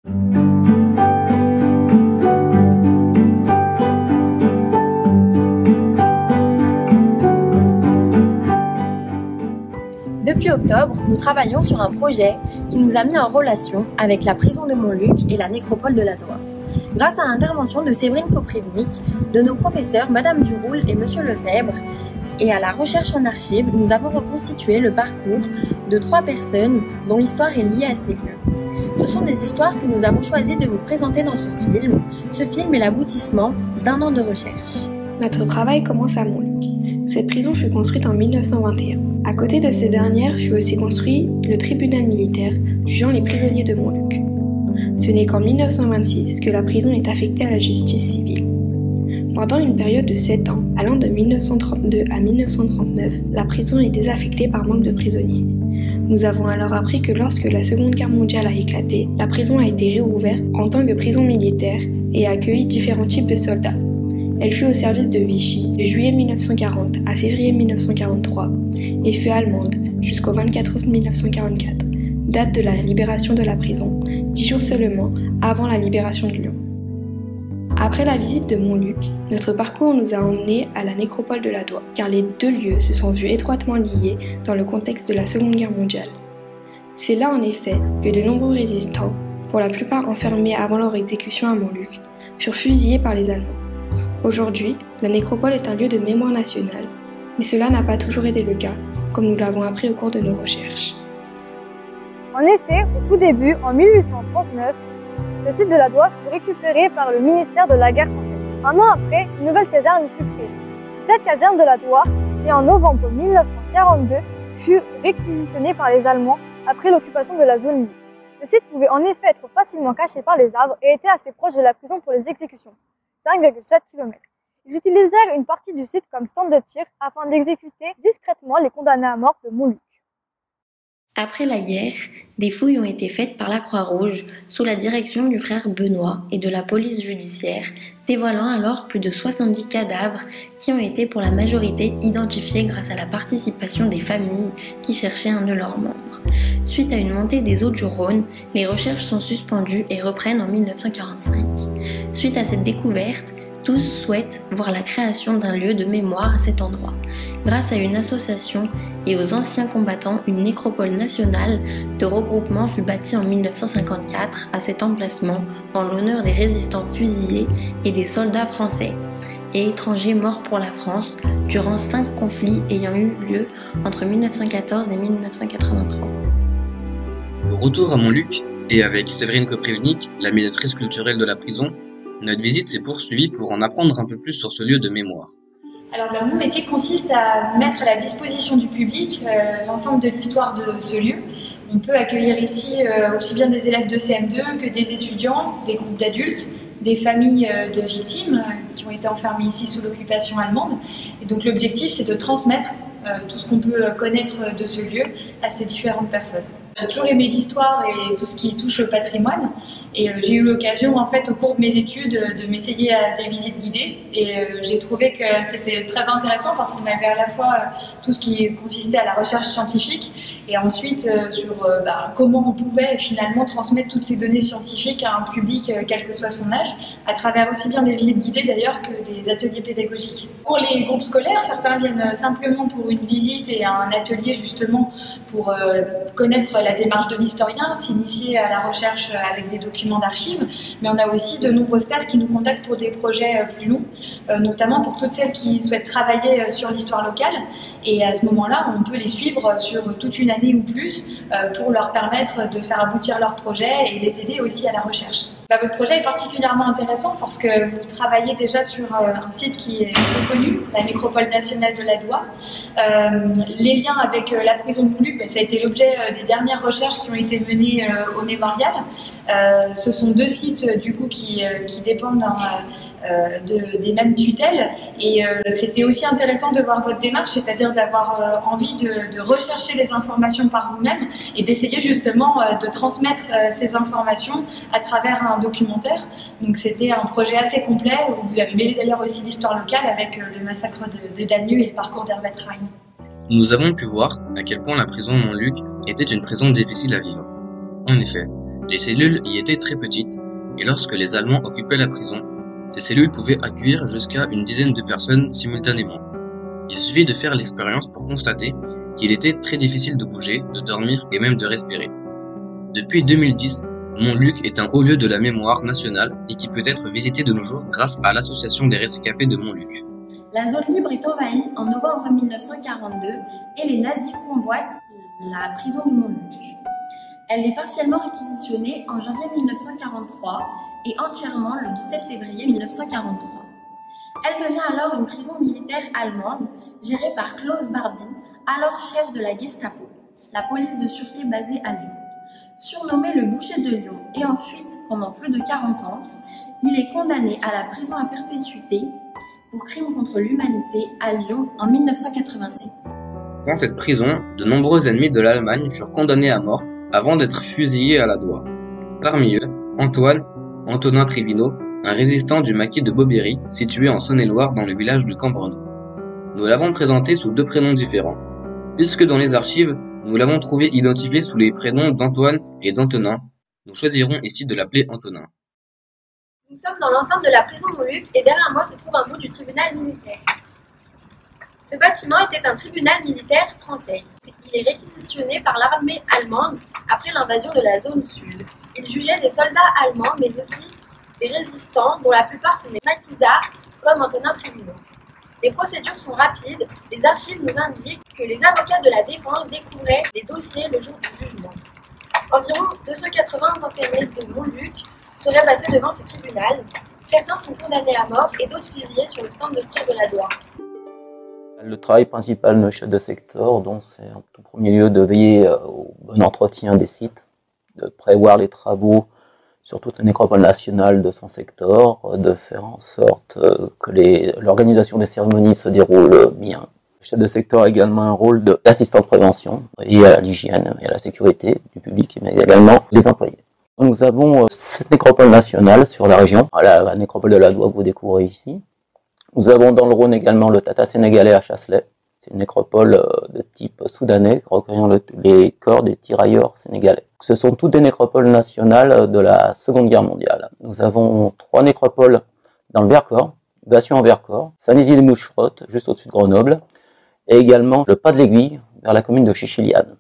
Depuis octobre, nous travaillons sur un projet qui nous a mis en relation avec la prison de Montluc et la nécropole de Ladois. Grâce à l'intervention de Séverine Koprivnik, de nos professeurs Madame Duroul et Monsieur Lefebvre, et à la recherche en archives, nous avons reconstitué le parcours de 3 personnes dont l'histoire est liée à ces lieux. Ce sont des histoires que nous avons choisi de vous présenter dans ce film. Ce film est l'aboutissement d'1 an de recherche. Notre travail commence à Montluc. Cette prison fut construite en 1921. À côté de ces dernières fut aussi construit le tribunal militaire jugeant les prisonniers de Montluc. Ce n'est qu'en 1926 que la prison est affectée à la justice civile. Pendant une période de 7 ans, allant de 1932 à 1939, la prison est désaffectée par manque de prisonniers. Nous avons alors appris que lorsque la Seconde Guerre mondiale a éclaté, la prison a été réouverte en tant que prison militaire et a accueilli différents types de soldats. Elle fut au service de Vichy de juillet 1940 à février 1943 et fut allemande jusqu'au 24 août 1944, date de la libération de la prison, 10 jours seulement avant la libération de Lyon. Après la visite de Montluc, notre parcours nous a emmenés à la nécropole de Ladois, car les 2 lieux se sont vus étroitement liés dans le contexte de la Seconde Guerre mondiale. C'est là en effet que de nombreux résistants, pour la plupart enfermés avant leur exécution à Montluc, furent fusillés par les Allemands. Aujourd'hui, la nécropole est un lieu de mémoire nationale, mais cela n'a pas toujours été le cas, comme nous l'avons appris au cours de nos recherches. En effet, au tout début, en 1839, le site de Ladois fut récupéré par le ministère de la Guerre française. 1 an après, une nouvelle caserne y fut créée. C'est cette caserne de Ladois qui, en novembre 1942, fut réquisitionnée par les Allemands après l'occupation de la zone libre. Le site pouvait en effet être facilement caché par les arbres et était assez proche de la prison pour les exécutions, 5,7 km. Ils utilisèrent une partie du site comme stand de tir afin d'exécuter discrètement les condamnés à mort de Montluc. Après la guerre, des fouilles ont été faites par la Croix-Rouge sous la direction du frère Benoît et de la police judiciaire, dévoilant alors plus de 70 cadavres qui ont été pour la majorité identifiés grâce à la participation des familles qui cherchaient un de leurs membres. Suite à une montée des eaux du Rhône, les recherches sont suspendues et reprennent en 1945. Suite à cette découverte, tous souhaitent voir la création d'un lieu de mémoire à cet endroit. Grâce à une association et aux anciens combattants, une nécropole nationale de regroupement fut bâtie en 1954 à cet emplacement en l'honneur des résistants fusillés et des soldats français et étrangers morts pour la France durant 5 conflits ayant eu lieu entre 1914 et 1983. Retour à Montluc, et avec Séverine Koprivnik, la médiatrice culturelle de la prison, notre visite s'est poursuivie pour en apprendre un peu plus sur ce lieu de mémoire. Alors, mon métier consiste à mettre à la disposition du public l'ensemble de l'histoire de ce lieu. On peut accueillir ici aussi bien des élèves de CM2 que des étudiants, des groupes d'adultes, des familles de victimes qui ont été enfermées ici sous l'occupation allemande. Et donc l'objectif, c'est de transmettre tout ce qu'on peut connaître de ce lieu à ces différentes personnes. J'ai toujours aimé l'histoire et tout ce qui touche au patrimoine, et j'ai eu l'occasion en fait au cours de mes études de m'essayer à des visites guidées, et j'ai trouvé que c'était très intéressant parce qu'on avait à la fois tout ce qui consistait à la recherche scientifique et ensuite sur comment on pouvait finalement transmettre toutes ces données scientifiques à un public quel que soit son âge, à travers aussi bien des visites guidées d'ailleurs que des ateliers pédagogiques. Pour les groupes scolaires, certains viennent simplement pour une visite et un atelier justement pour connaître la démarche de l'historien, s'initier à la recherche avec des documents d'archives, mais on a aussi de nombreuses classes qui nous contactent pour des projets plus longs, notamment pour toutes celles qui souhaitent travailler sur l'histoire locale, et à ce moment-là, on peut les suivre sur toute une année ou plus pour leur permettre de faire aboutir leur projet et les aider aussi à la recherche. Votre projet est particulièrement intéressant parce que vous travaillez déjà sur un site qui est reconnu, la nécropole nationale de Ladois. Les liens avec la prison de Montluc, ça a été l'objet des dernières recherches qui ont été menées au mémorial. Ce sont 2 sites du coup qui dépendent des mêmes tutelles, et c'était aussi intéressant de voir votre démarche, c'est-à-dire d'avoir envie de rechercher les informations par vous-même et d'essayer justement de transmettre ces informations à travers un documentaire. Donc c'était un projet assez complet où vous avez mêlé d'ailleurs aussi l'histoire locale avec le massacre de Dagneux et le parcours d'Herbert Reim. Nous avons pu voir à quel point la prison de Montluc était une prison difficile à vivre. En effet, Les cellules y étaient très petites, et lorsque les Allemands occupaient la prison, ces cellules pouvaient accueillir jusqu'à une dizaine de personnes simultanément. Il suffit de faire l'expérience pour constater qu'il était très difficile de bouger, de dormir et même de respirer. Depuis 2010, Montluc est un haut lieu de la mémoire nationale et qui peut être visité de nos jours grâce à l'association des rescapés de Montluc. La zone libre est envahie en novembre 1942 et les nazis convoitent la prison de Montluc. Elle est partiellement réquisitionnée en janvier 1943 et entièrement le 17 février 1943. Elle devient alors une prison militaire allemande gérée par Klaus Barbie, alors chef de la Gestapo, la police de sûreté basée à Lyon. Surnommé le boucher de Lyon et en fuite pendant plus de 40 ans, il est condamné à la prison à perpétuité pour crime contre l'humanité à Lyon en 1987. Dans cette prison, de nombreux ennemis de l'Allemagne furent condamnés à mort avant d'être fusillés à la Doua. Parmi eux, Antonin Trivino, un résistant du maquis de Beauberry, situé en Saône-et-Loire dans le village de Cambrenos. Nous l'avons présenté sous deux prénoms différents, puisque dans les archives, nous l'avons trouvé identifié sous les prénoms d'Antoine et d'Antonin. Nous choisirons ici de l'appeler Antonin. Nous sommes dans l'enceinte de la prison Montluc et derrière moi se trouve un bout du tribunal militaire. Ce bâtiment était un tribunal militaire français. Il est réquisitionné par l'armée allemande après l'invasion de la zone sud. Il jugeait des soldats allemands mais aussi des résistants dont la plupart sont des maquisards comme Antonin Trivino. Les procédures sont rapides, les archives nous indiquent que les avocats de la défense découvraient les dossiers le jour du jugement. Environ 280 internés de Montluc seraient passés devant ce tribunal. Certains sont condamnés à mort et d'autres fusillés sur le stand de tir de la Doua. Le travail principal de chef de secteur, donc, c'est en tout premier lieu de veiller au bon entretien des sites, de prévoir les travaux sur toute la nécropole nationale de son secteur, de faire en sorte que l'organisation des cérémonies se déroule bien. Le chef de secteur a également un rôle d'assistant de prévention et à l'hygiène et à la sécurité du public, mais également des employés. Nous avons cette nécropole nationale sur la région, la nécropole de la Doua que vous découvrez ici. Nous avons dans le Rhône également le Tata sénégalais à Chasselet. C'est une nécropole de type soudanais, recueillant les corps des tirailleurs sénégalais. Ce sont toutes des nécropoles nationales de la Seconde Guerre mondiale. Nous avons 3 nécropoles dans le Vercors, Bastion en Vercors, Saint-Nizier-les-Moucherottes, juste au-dessus de Grenoble, et également le Pas de l'Aiguille, vers la commune de Chichiliane.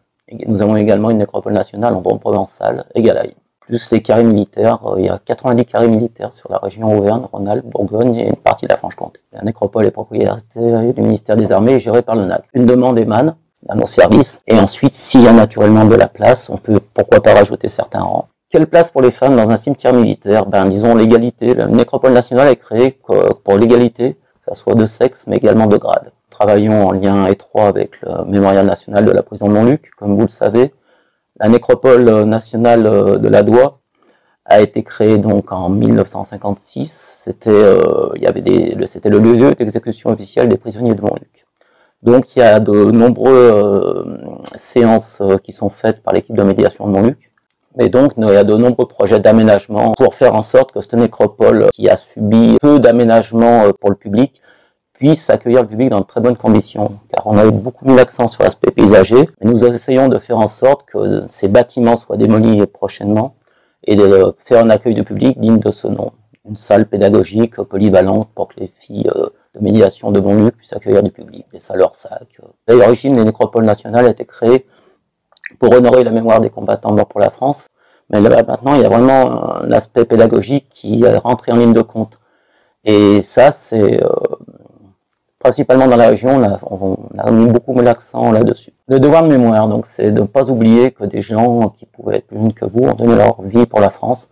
Nous avons également une nécropole nationale en Drôme-Provençal et Galaï. Plus les carrés militaires, il y a 90 carrés militaires sur la région Auvergne, Rhône-Alpes, Bourgogne et une partie de la Franche-Comté. La nécropole est propriété du ministère des Armées et gérée par le NAC. Une demande émane à nos services et ensuite, s'il y a naturellement de la place, on peut pourquoi pas rajouter certains rangs. Quelle place pour les femmes dans un cimetière militaire? Disons l'égalité. La nécropole nationale est créée pour l'égalité, que ce soit de sexe mais également de grade. Nous travaillons en lien étroit avec le Mémorial national de la prison de Montluc, comme vous le savez. La nécropole nationale de la Doua a été créée donc en 1956. C'était le lieu d'exécution officielle des prisonniers de Montluc. Donc il y a de nombreuses séances qui sont faites par l'équipe de médiation de Montluc. Et donc il y a de nombreux projets d'aménagement pour faire en sorte que cette nécropole qui a subi peu d'aménagement pour le public puisse accueillir le public dans de très bonnes conditions, car on a beaucoup mis l'accent sur l'aspect paysager, mais nous essayons de faire en sorte que ces bâtiments soient démolis prochainement et de faire un accueil du public digne de ce nom. Une salle pédagogique polyvalente pour que les filles de médiation de Montluc puissent accueillir du public, des salles hors sac. À l'origine, les nécropoles nationales ont été créées pour honorer la mémoire des combattants morts pour la France, mais là, maintenant, il y a vraiment un aspect pédagogique qui est rentré en ligne de compte. Et ça, c'est... principalement dans la région, on a mis beaucoup l'accent là-dessus. Le devoir de mémoire, donc, c'est de ne pas oublier que des gens qui pouvaient être plus jeunes que vous ont donné leur vie pour la France,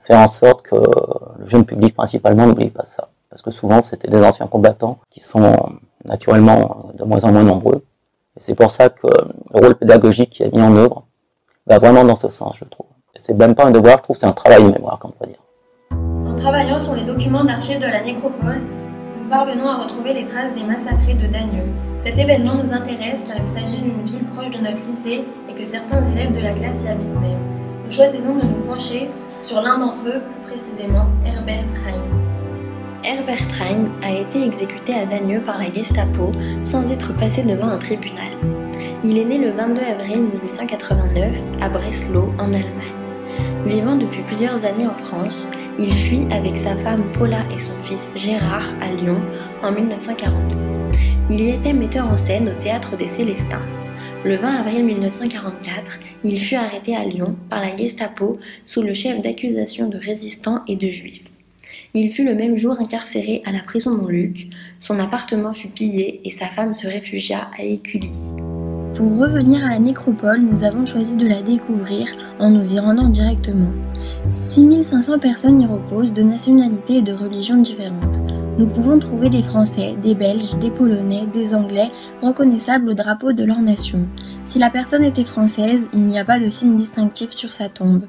faire en sorte que le jeune public principalement n'oublie pas ça. Parce que souvent, c'était des anciens combattants qui sont naturellement de moins en moins nombreux. Et c'est pour ça que le rôle pédagogique qui est mis en œuvre va vraiment dans ce sens, je trouve. Et c'est même pas un devoir, je trouve, c'est un travail de mémoire, comme on peut dire. En travaillant sur les documents d'archives de la nécropole, nous parvenons à retrouver les traces des massacrés de Dagneux. Cet événement nous intéresse car il s'agit d'une ville proche de notre lycée et que certains élèves de la classe y habitent même. Nous choisissons de nous pencher sur l'un d'entre eux, plus précisément Herbert Rein. Herbert Rein a été exécuté à Dagneux par la Gestapo sans être passé devant un tribunal. Il est né le 22 avril 1889 à Breslau, en Allemagne. Vivant depuis plusieurs années en France, il fuit avec sa femme Paula et son fils Gérard à Lyon en 1942. Il y était metteur en scène au Théâtre des Célestins. Le 20 avril 1944, il fut arrêté à Lyon par la Gestapo sous le chef d'accusation de résistants et de juifs. Il fut le même jour incarcéré à la prison Montluc, son appartement fut pillé et sa femme se réfugia à Écully. Pour revenir à la nécropole, nous avons choisi de la découvrir en nous y rendant directement. 6500 personnes y reposent de nationalités et de religions différentes. Nous pouvons trouver des Français, des Belges, des Polonais, des Anglais, reconnaissables au drapeau de leur nation. Si la personne était française, il n'y a pas de signe distinctif sur sa tombe.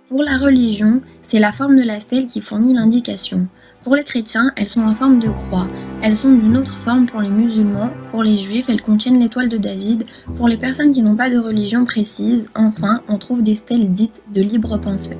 Pour la religion, c'est la forme de la stèle qui fournit l'indication. Pour les chrétiens, elles sont en forme de croix. Elles sont d'une autre forme pour les musulmans. Pour les juifs, elles contiennent l'étoile de David. Pour les personnes qui n'ont pas de religion précise, enfin, on trouve des stèles dites de libres penseurs.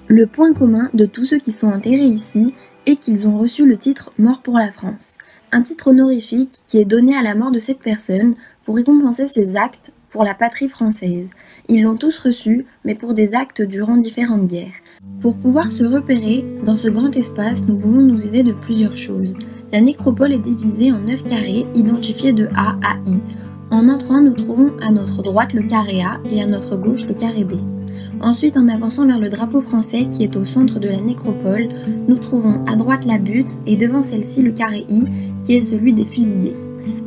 Le point commun de tous ceux qui sont enterrés ici est qu'ils ont reçu le titre « Mort pour la France », un titre honorifique qui est donné à la mort de cette personne pour récompenser ses actes pour la patrie française. Ils l'ont tous reçu, mais pour des actes durant différentes guerres. Pour pouvoir se repérer, dans ce grand espace, nous pouvons nous aider de plusieurs choses. La nécropole est divisée en 9 carrés, identifiés de A à I. En entrant, nous trouvons à notre droite le carré A et à notre gauche le carré B. Ensuite, en avançant vers le drapeau français qui est au centre de la nécropole, nous trouvons à droite la butte et devant celle-ci le carré I qui est celui des fusillés.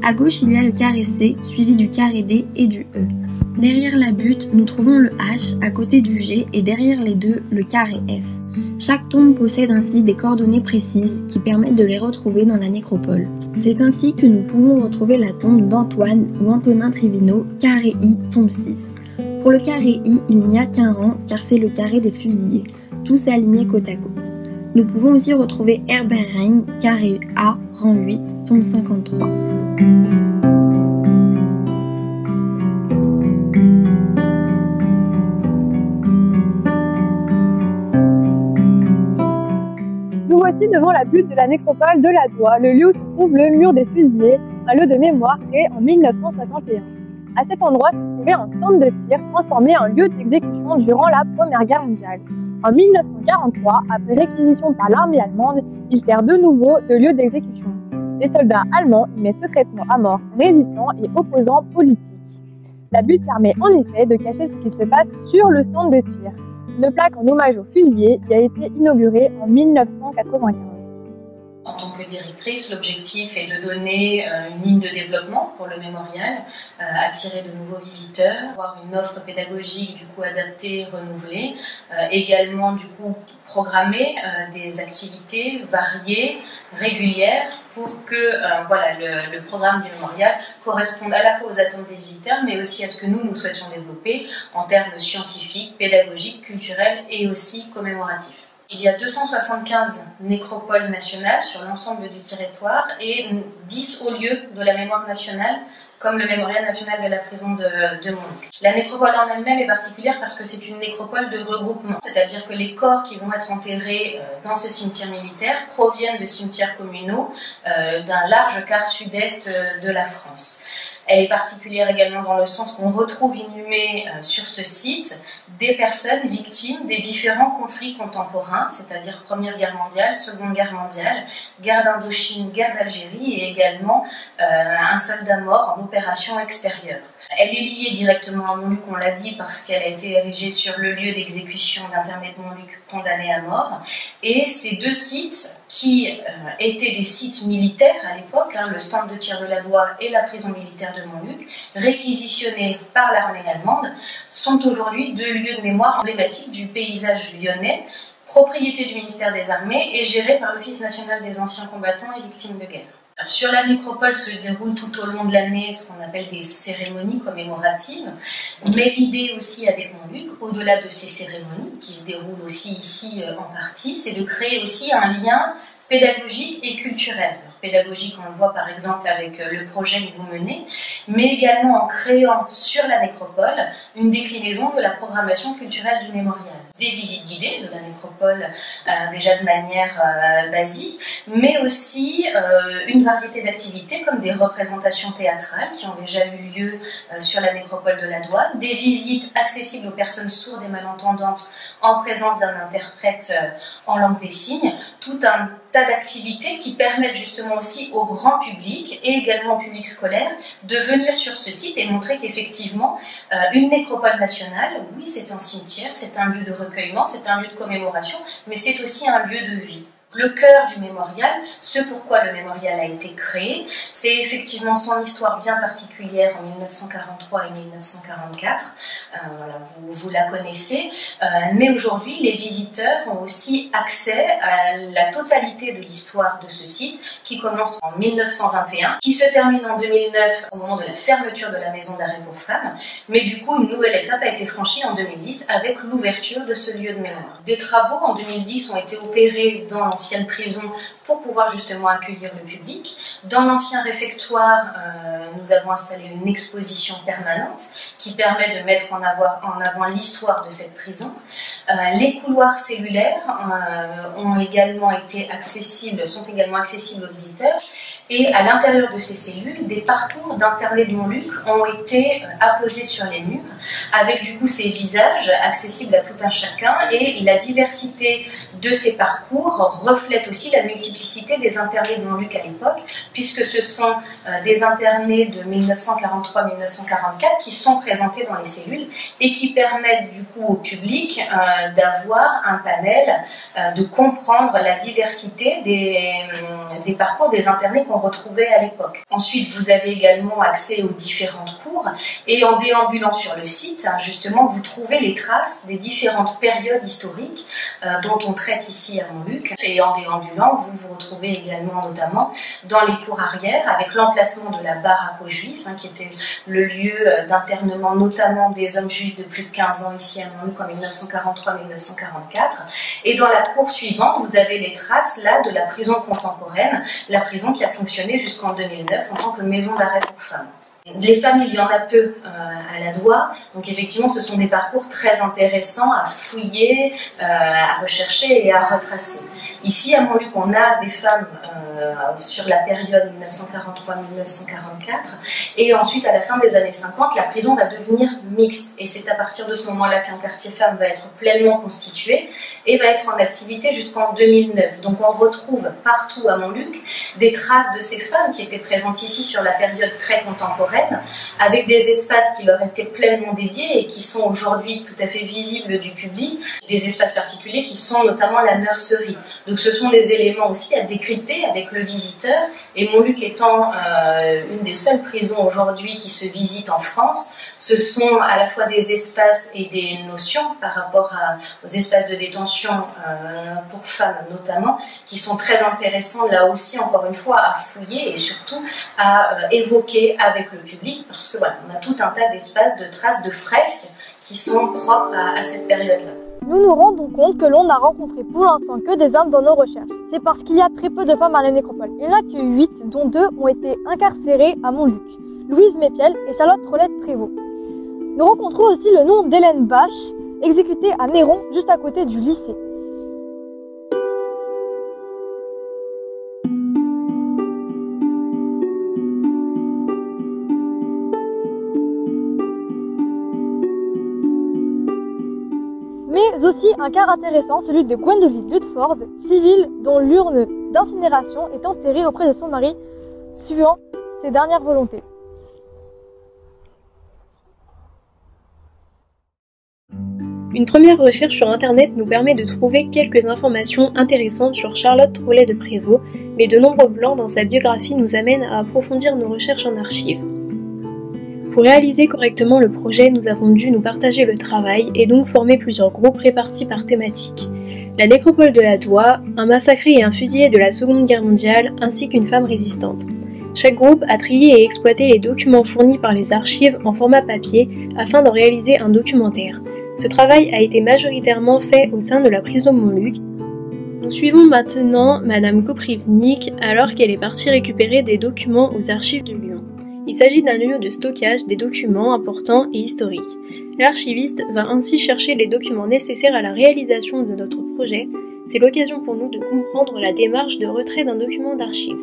À gauche, il y a le carré C, suivi du carré D et du E. Derrière la butte, nous trouvons le H à côté du G et derrière les deux, le carré F. Chaque tombe possède ainsi des coordonnées précises qui permettent de les retrouver dans la nécropole. C'est ainsi que nous pouvons retrouver la tombe d'Antoine ou Antonin Trivino, carré I, tombe 6. Pour le carré I, il n'y a qu'un rang car c'est le carré des fusillés, tous alignés côte à côte. Nous pouvons aussi retrouver Herbert Rein, carré A, rang 8, tombe 53. Nous voici devant la butte de la nécropole de la Doua, le lieu où se trouve le mur des fusillés, un lieu de mémoire créé en 1961. À cet endroit se trouvait un stand de tir transformé en lieu d'exécution durant la Première Guerre mondiale. En 1943, après réquisition par l'armée allemande, il sert de nouveau de lieu d'exécution. Les soldats allemands y mettent secrètement à mort résistants et opposants politiques. La butte permet en effet de cacher ce qu'il se passe sur le stand de tir. Une plaque en hommage aux fusillés y a été inaugurée en 1995. En tant que directrice, l'objectif est de donner une ligne de développement pour le mémorial, attirer de nouveaux visiteurs, avoir une offre pédagogique du coup adaptée, renouvelée, également du coup programmer des activités variées, régulières, pour que le programme du mémorial corresponde à la fois aux attentes des visiteurs, mais aussi à ce que nous souhaitions développer en termes scientifiques, pédagogiques, culturels et aussi commémoratifs. Il y a 275 nécropoles nationales sur l'ensemble du territoire et 10 hauts lieux de la mémoire nationale, comme le mémorial national de la prison de Montluc. La nécropole en elle-même est particulière parce que c'est une nécropole de regroupement, c'est-à-dire que les corps qui vont être enterrés dans ce cimetière militaire proviennent de cimetières communaux d'un large quart sud-est de la France. Elle est particulière également dans le sens qu'on retrouve inhumées sur ce site des personnes victimes des différents conflits contemporains, c'est-à-dire Première Guerre mondiale, Seconde Guerre mondiale, guerre d'Indochine, guerre d'Algérie et également un soldat mort en opération extérieure. Elle est liée directement à Montluc, on l'a dit, parce qu'elle a été érigée sur le lieu d'exécution d'interné de Montluc condamné à mort. Et ces deux sites, qui étaient des sites militaires à l'époque, le stand de tir de la Doua et la prison militaire de Montluc, réquisitionnés par l'armée allemande, sont aujourd'hui deux lieux de mémoire emblématiques du paysage lyonnais, propriété du ministère des Armées et gérés par l'Office national des anciens combattants et victimes de guerre. Alors, sur la nécropole se déroulent tout au long de l'année ce qu'on appelle des cérémonies commémoratives, mais l'idée aussi avec Montluc, au-delà de ces cérémonies, qui se déroulent aussi ici en partie, c'est de créer aussi un lien pédagogique et culturel. Alors, pédagogique, on le voit par exemple avec le projet que vous menez, mais également en créant sur la nécropole une déclinaison de la programmation culturelle du mémorial. des visites guidées de la nécropole déjà de manière basique, mais aussi une variété d'activités comme des représentations théâtrales qui ont déjà eu lieu sur la nécropole de la Douane, des visites accessibles aux personnes sourdes et malentendantes en présence d'un interprète en langue des signes, tout un tas d'activités qui permettent justement aussi au grand public et également au public scolaire de venir sur ce site et montrer qu'effectivement une nécropole nationale, oui, c'est un cimetière, c'est un lieu de recueillement, c'est un lieu de commémoration, mais c'est aussi un lieu de vie. Le cœur du mémorial, ce pourquoi le mémorial a été créé, c'est effectivement son histoire bien particulière en 1943 et 1944. Voilà, vous la connaissez. Mais aujourd'hui, les visiteurs ont aussi accès à la totalité de l'histoire de ce site, qui commence en 1921, qui se termine en 2009 au moment de la fermeture de la maison d'arrêt pour femmes. Mais du coup, une nouvelle étape a été franchie en 2010 avec l'ouverture de ce lieu de mémoire. Des travaux en 2010 ont été opérés dans l'ancienne prison pour pouvoir justement accueillir le public. Dans l'ancien réfectoire, nous avons installé une exposition permanente qui permet de mettre en avant l'histoire de cette prison. Les couloirs cellulaires sont également accessibles aux visiteurs. Et à l'intérieur de ces cellules, des parcours d'internés de Montluc ont été apposés sur les murs, avec du coup ces visages accessibles à tout un chacun, et la diversité de ces parcours reflète aussi la multiplicité des internés de Montluc à l'époque, puisque ce sont des internés de 1943-1944 qui sont présentés dans les cellules et qui permettent du coup au public d'avoir un panel, de comprendre la diversité des parcours des internés qu'on retrouvait à l'époque. Ensuite, vous avez également accès aux différentes cours, et en déambulant sur le site, justement, vous trouvez les traces des différentes périodes historiques dont on traite ici à Montluc. Et en déambulant, vous vous retrouvez également notamment dans les cours arrière, avec l'emplacement de la baraque aux Juifs, qui était le lieu d'internement notamment des hommes juifs de plus de 15 ans ici à Montluc en 1943-1944. Et dans la cour suivante, vous avez les traces là de la prison contemporaine, la prison qui a fonctionné jusqu'en 2009 en tant que maison d'arrêt pour femmes. Les femmes, il y en a peu à la Doua, donc effectivement ce sont des parcours très intéressants à fouiller, à rechercher et à retracer. Ici à Montluc, on a des femmes sur la période 1943-1944, et ensuite à la fin des années 50, la prison va devenir mixte, et c'est à partir de ce moment-là qu'un quartier femme va être pleinement constitué et va être en activité jusqu'en 2009. Donc on retrouve partout à Montluc des traces de ces femmes qui étaient présentes ici sur la période très contemporaine, avec des espaces qui leur étaient pleinement dédiés et qui sont aujourd'hui tout à fait visibles du public, des espaces particuliers qui sont notamment la nurserie. Donc ce sont des éléments aussi à décrypter avec le visiteur, et Montluc étant une des seules prisons aujourd'hui qui se visite en France, ce sont à la fois des espaces et des notions par rapport aux espaces de détention pour femmes notamment, qui sont très intéressants là aussi, encore une fois, à fouiller et surtout à évoquer avec le public, parce que voilà, on a tout un tas d'espaces, de traces, de fresques qui sont propres à cette période-là. Nous nous rendons compte que l'on n'a rencontré pour l'instant que des hommes dans nos recherches. C'est parce qu'il y a très peu de femmes à la nécropole. Il n'y en a que 8, dont 2 ont été incarcérées à Montluc, Louise Mépiel et Charlotte Trollette-Prévost. Nous rencontrons aussi le nom d'Hélène Bache, exécutée à Néron, juste à côté du lycée. Mais aussi un cas intéressant, celui de Gwendoline Ludford, civile dont l'urne d'incinération est enterrée auprès de son mari, suivant ses dernières volontés. Une première recherche sur internet nous permet de trouver quelques informations intéressantes sur Charlotte Trollette-Prévost, mais de nombreux blancs dans sa biographie nous amènent à approfondir nos recherches en archives. Pour réaliser correctement le projet, nous avons dû nous partager le travail et donc former plusieurs groupes répartis par thématique. La nécropole de la Doua, un massacré et un fusillé de la Seconde Guerre mondiale, ainsi qu'une femme résistante. Chaque groupe a trié et exploité les documents fournis par les archives en format papier afin d'en réaliser un documentaire. Ce travail a été majoritairement fait au sein de la prison Montluc. Nous suivons maintenant Madame Koprivnik alors qu'elle est partie récupérer des documents aux archives de Lyon. Il s'agit d'un lieu de stockage des documents importants et historiques. L'archiviste va ainsi chercher les documents nécessaires à la réalisation de notre projet. C'est l'occasion pour nous de comprendre la démarche de retrait d'un document d'archive.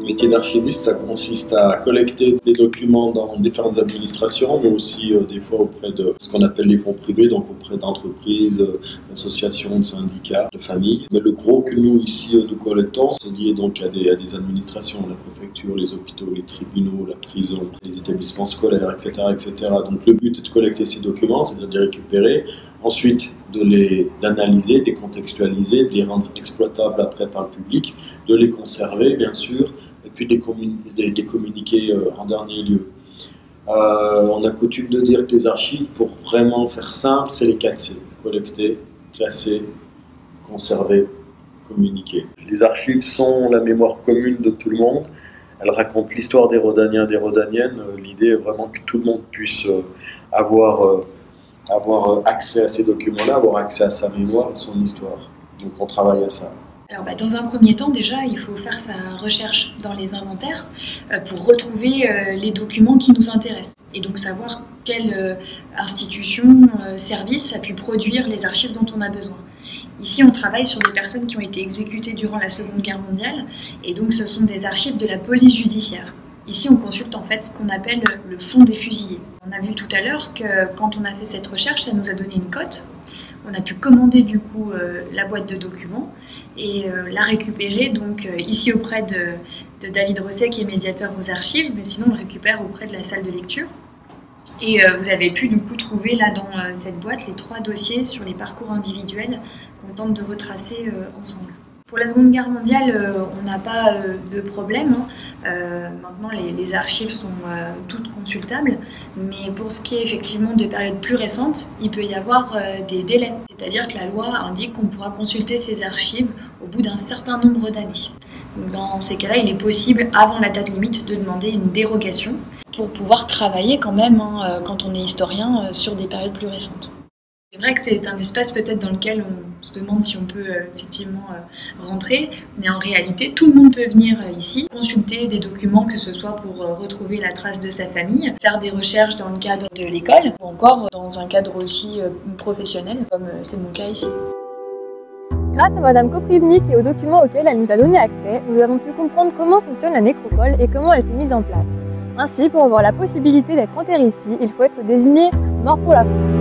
Le métier d'archiviste, ça consiste à collecter des documents dans différentes administrations, mais aussi des fois auprès de ce qu'on appelle les fonds privés, donc auprès d'entreprises, d'associations, de syndicats, de familles. Mais le gros que nous, ici, nous collectons, c'est lié donc à des administrations, la préfecture, les hôpitaux, les tribunaux, la prison, les établissements scolaires, etc., etc. Donc le but est de collecter ces documents, c'est-à-dire de les récupérer, ensuite de les analyser, de les contextualiser, de les rendre exploitables après par le public, de les conserver, bien sûr, et puis de les communiquer en dernier lieu. On a coutume de dire que les archives, pour vraiment faire simple, c'est les 4 C. Collecter, classer, conserver, communiquer. Les archives sont la mémoire commune de tout le monde. Elles racontent l'histoire des Rhodaniens et des Rhodaniennes. L'idée est vraiment que tout le monde puisse avoir accès à ces documents-là, avoir accès à sa mémoire et son histoire. Donc on travaille à ça. Alors dans un premier temps, déjà, il faut faire sa recherche dans les inventaires pour retrouver les documents qui nous intéressent et donc savoir quelle institution, service a pu produire les archives dont on a besoin. Ici, on travaille sur des personnes qui ont été exécutées durant la Seconde Guerre mondiale et donc ce sont des archives de la police judiciaire. Ici, on consulte en fait ce qu'on appelle le fonds des fusillés. On a vu tout à l'heure que quand on a fait cette recherche, ça nous a donné une cote. On a pu commander du coup la boîte de documents et la récupérer donc ici auprès de David Rosset qui est médiateur aux archives, mais sinon on le récupère auprès de la salle de lecture. Et vous avez pu du coup trouver là dans cette boîte les 3 dossiers sur les parcours individuels qu'on tente de retracer ensemble. Pour la Seconde Guerre mondiale, on n'a pas de problème. Maintenant, les archives sont toutes consultables. Mais pour ce qui est effectivement de périodes plus récentes, il peut y avoir des délais. C'est-à-dire que la loi indique qu'on pourra consulter ces archives au bout d'un certain nombre d'années. Dans ces cas-là, il est possible, avant la date limite, de demander une dérogation pour pouvoir travailler quand même, quand on est historien, sur des périodes plus récentes. C'est vrai que c'est un espace peut-être dans lequel on se demande si on peut effectivement rentrer, mais en réalité tout le monde peut venir ici, consulter des documents, que ce soit pour retrouver la trace de sa famille, faire des recherches dans le cadre de l'école, ou encore dans un cadre aussi professionnel, comme c'est mon cas ici. Grâce à Madame Koprivnik et aux documents auxquels elle nous a donné accès, nous avons pu comprendre comment fonctionne la nécropole et comment elle s'est mise en place. Ainsi, pour avoir la possibilité d'être enterré ici, il faut être désigné mort pour la France.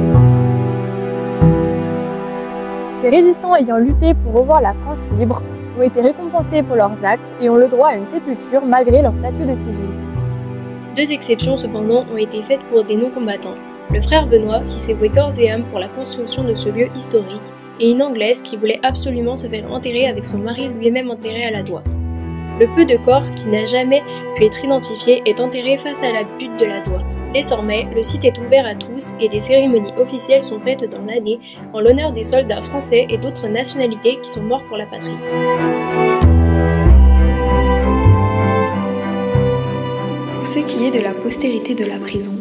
Ces résistants ayant lutté pour revoir la France libre ont été récompensés pour leurs actes et ont le droit à une sépulture malgré leur statut de civil. 2 exceptions cependant ont été faites pour des non-combattants. Le frère Benoît qui s'est voué corps et âme pour la construction de ce lieu historique et une Anglaise qui voulait absolument se faire enterrer avec son mari lui-même enterré à la Doua. Le peu de corps qui n'a jamais pu être identifié est enterré face à la butte de la Doua. Désormais, le site est ouvert à tous et des cérémonies officielles sont faites dans l'année en l'honneur des soldats français et d'autres nationalités qui sont morts pour la patrie. Pour ce qui est de la postérité de la prison,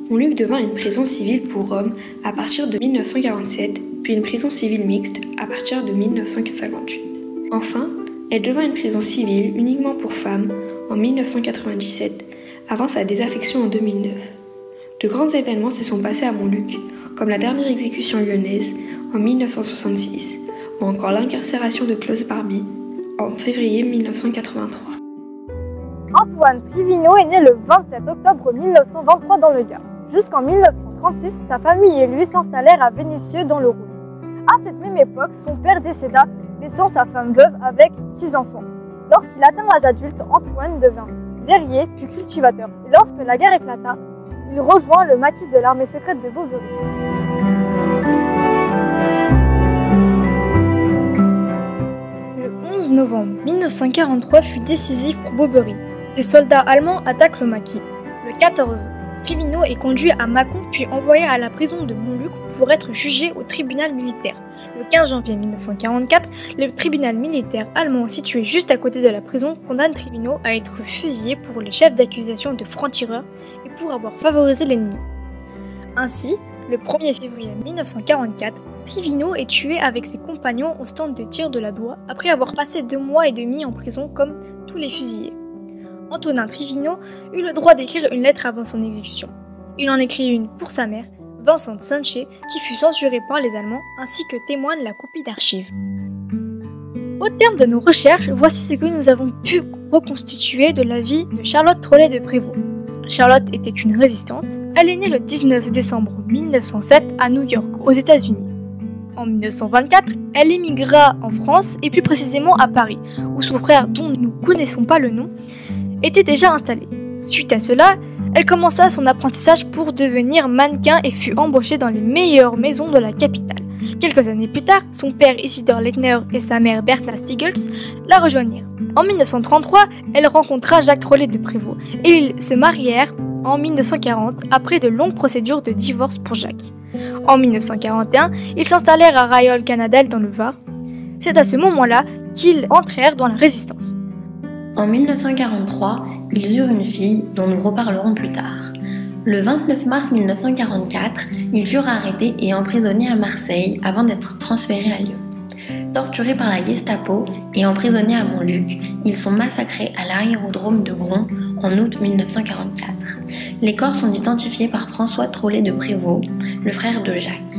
Montluc devint une prison civile pour hommes à partir de 1947, puis une prison civile mixte à partir de 1958. Enfin, elle devint une prison civile uniquement pour femmes en 1997, avant sa désaffection en 2009. De grands événements se sont passés à Montluc, comme la dernière exécution lyonnaise en 1966, ou encore l'incarcération de Klaus Barbie en février 1983. Antoine Trivino est né le 27 octobre 1923 dans le Gard. Jusqu'en 1936, sa famille et lui s'installèrent à Vénissieux dans le Rhône. À cette même époque, son père décéda, laissant sa femme veuve avec 6 enfants. Lorsqu'il atteint l'âge adulte, Antoine devint verrier puis cultivateur. Et lorsque la guerre éclata, il rejoint le maquis de l'armée secrète de Beauvaisis. Le 11 novembre 1943 fut décisif pour Beauvaisis. Des soldats allemands attaquent le maquis. Le 14, Trivino est conduit à Mâcon puis envoyé à la prison de Montluc pour être jugé au tribunal militaire. Le 15 janvier 1944, le tribunal militaire allemand situé juste à côté de la prison condamne Trivino à être fusillé pour le chef d'accusation de franc-tireur et pour avoir favorisé l'ennemi. Ainsi, le 1er février 1944, Trivino est tué avec ses compagnons au stand de tir de la Doua après avoir passé 2 mois et demi en prison comme tous les fusillés. Antonin Trivino eut le droit d'écrire une lettre avant son exécution. Il en écrit une pour sa mère, Vincent Sanché, qui fut censurée par les Allemands, ainsi que témoigne la copie d'archives. Au terme de nos recherches, voici ce que nous avons pu reconstituer de la vie de Charlotte Trollet de Prévost. Charlotte était une résistante. Elle est née le 19 décembre 1907 à New York, aux États-Unis. En 1924, elle émigra en France et plus précisément à Paris, où son frère, dont nous ne connaissons pas le nom, était déjà installé. Suite à cela, elle commença son apprentissage pour devenir mannequin et fut embauchée dans les meilleures maisons de la capitale. Quelques années plus tard, son père Isidore Lettner et sa mère Bertha Stiegels la rejoignirent. En 1933, elle rencontra Jacques Trollet de Prévost et ils se marièrent en 1940 après de longues procédures de divorce pour Jacques. En 1941, ils s'installèrent à Rayol-Canadel dans le Var. C'est à ce moment-là qu'ils entrèrent dans la résistance. En 1943, ils eurent une fille dont nous reparlerons plus tard. Le 29 mars 1944, ils furent arrêtés et emprisonnés à Marseille avant d'être transférés à Lyon. Torturés par la Gestapo et emprisonnés à Montluc, ils sont massacrés à l'aérodrome de Bron en août 1944. Les corps sont identifiés par François Trollet de Prévost, le frère de Jacques.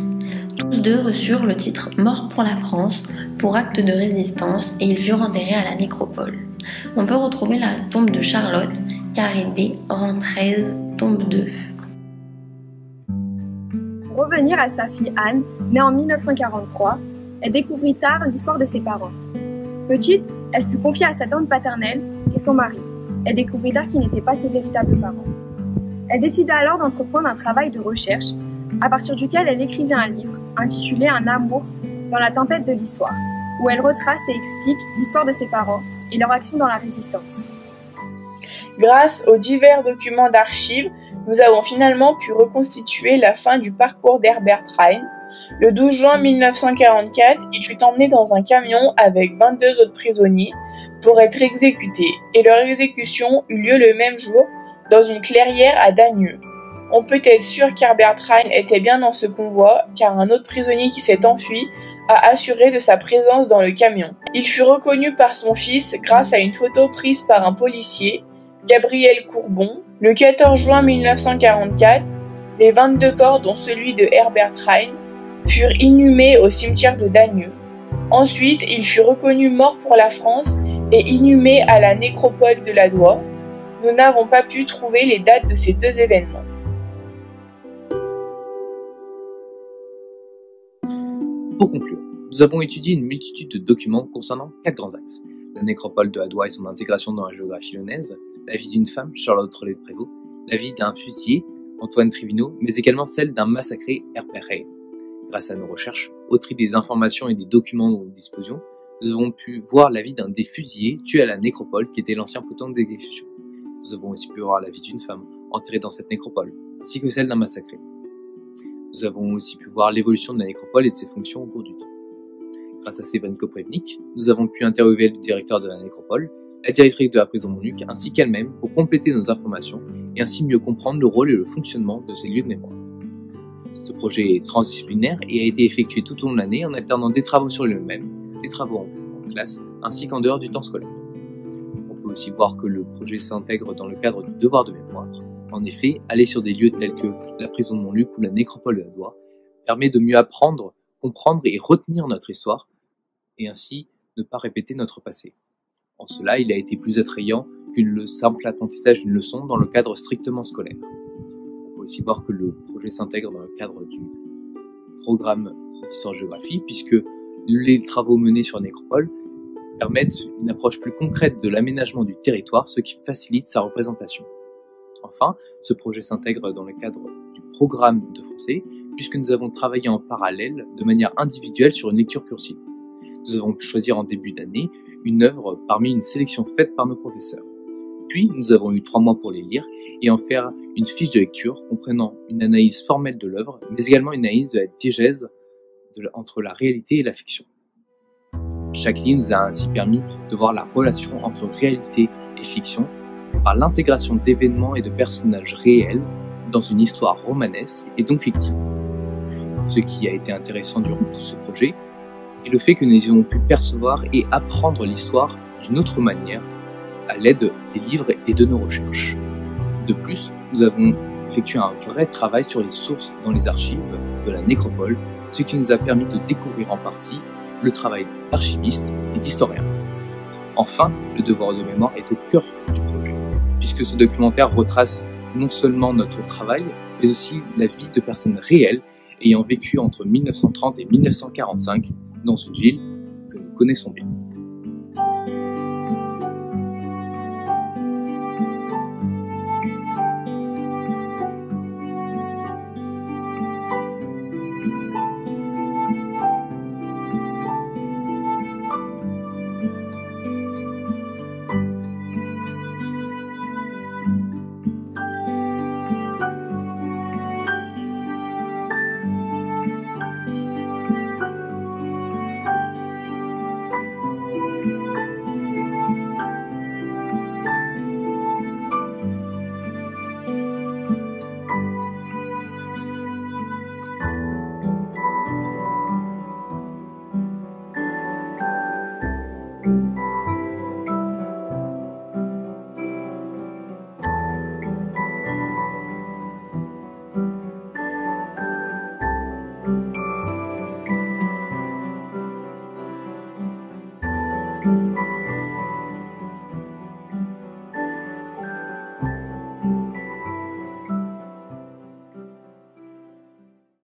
Tous deux reçurent le titre « Mort pour la France » pour acte de résistance et ils furent enterrés à la nécropole. On peut retrouver la tombe de Charlotte, carré D, rang 13, tombe 2. Pour revenir à sa fille Anne, née en 1943, elle découvrit tard l'histoire de ses parents. Petite, elle fut confiée à sa tante paternelle et son mari. Elle découvrit tard qu'ils n'étaient pas ses véritables parents. Elle décida alors d'entreprendre un travail de recherche, à partir duquel elle écrivit un livre intitulé « Un amour dans la tempête de l'histoire », où elle retrace et explique l'histoire de ses parents et leur action dans la résistance. Grâce aux divers documents d'archives, nous avons finalement pu reconstituer la fin du parcours d'Herbert Rein. Le 12 juin 1944, il fut emmené dans un camion avec 22 autres prisonniers pour être exécuté, et leur exécution eut lieu le même jour dans une clairière à Dagneux. On peut être sûr qu'Herbert Rein était bien dans ce convoi, car un autre prisonnier qui s'est enfui a assuré de sa présence dans le camion. Il fut reconnu par son fils grâce à une photo prise par un policier, Gabriel Courbon. Le 14 juin 1944, les 22 corps, dont celui de Herbert Rein, furent inhumés au cimetière de Dagneux. Ensuite, il fut reconnu mort pour la France et inhumé à la nécropole de la Doua. Nous n'avons pas pu trouver les dates de ces deux événements. Pour conclure, nous avons étudié une multitude de documents concernant 4 grands axes. La nécropole de Hadoua et son intégration dans la géographie lyonnaise, la vie d'une femme, Charlotte Trollet de Prévost, la vie d'un fusillé, Antoine Trivino, mais également celle d'un massacré, Herbert Rein. Grâce à nos recherches, au tri des informations et des documents dont nous disposions, nous avons pu voir la vie d'un des fusillés tué à la nécropole qui était l'ancien peloton d'exécution. Nous avons aussi pu voir la vie d'une femme enterrée dans cette nécropole, ainsi que celle d'un massacré. Nous avons aussi pu voir l'évolution de la nécropole et de ses fonctions au cours du temps. Grâce à Séverine Koprivnik, nous avons pu interviewer le directeur de la nécropole, la directrice de la prison Montluc, ainsi qu'elle-même pour compléter nos informations et ainsi mieux comprendre le rôle et le fonctionnement de ces lieux de mémoire. Ce projet est transdisciplinaire et a été effectué tout au long de l'année en alternant des travaux sur le même, des travaux en classe, ainsi qu'en dehors du temps scolaire. On peut aussi voir que le projet s'intègre dans le cadre du devoir de mémoire. En effet, aller sur des lieux tels que la prison de Montluc ou la nécropole de la Doua permet de mieux apprendre, comprendre et retenir notre histoire, et ainsi ne pas répéter notre passé. En cela, il a été plus attrayant que le simple apprentissage d'une leçon dans le cadre strictement scolaire. On peut aussi voir que le projet s'intègre dans le cadre du programme d'histoire-géographie, puisque les travaux menés sur la nécropole permettent une approche plus concrète de l'aménagement du territoire, ce qui facilite sa représentation. Enfin, ce projet s'intègre dans le cadre du programme de français, puisque nous avons travaillé en parallèle, de manière individuelle, sur une lecture cursive. Nous avons pu choisir en début d'année une œuvre parmi une sélection faite par nos professeurs. Puis, nous avons eu 3 mois pour les lire et en faire une fiche de lecture comprenant une analyse formelle de l'œuvre, mais également une analyse de la diégèse entre la réalité et la fiction. Chaque livre nous a ainsi permis de voir la relation entre réalité et fiction par l'intégration d'événements et de personnages réels dans une histoire romanesque et donc fictive. Ce qui a été intéressant durant tout ce projet est le fait que nous ayons pu percevoir et apprendre l'histoire d'une autre manière, à l'aide des livres et de nos recherches. De plus, nous avons effectué un vrai travail sur les sources dans les archives de la nécropole, ce qui nous a permis de découvrir en partie le travail d'archiviste et d'historien. Enfin, le devoir de mémoire est au cœur du projet, puisque ce documentaire retrace non seulement notre travail, mais aussi la vie de personnes réelles ayant vécu entre 1930 et 1945 dans une ville que nous connaissons bien.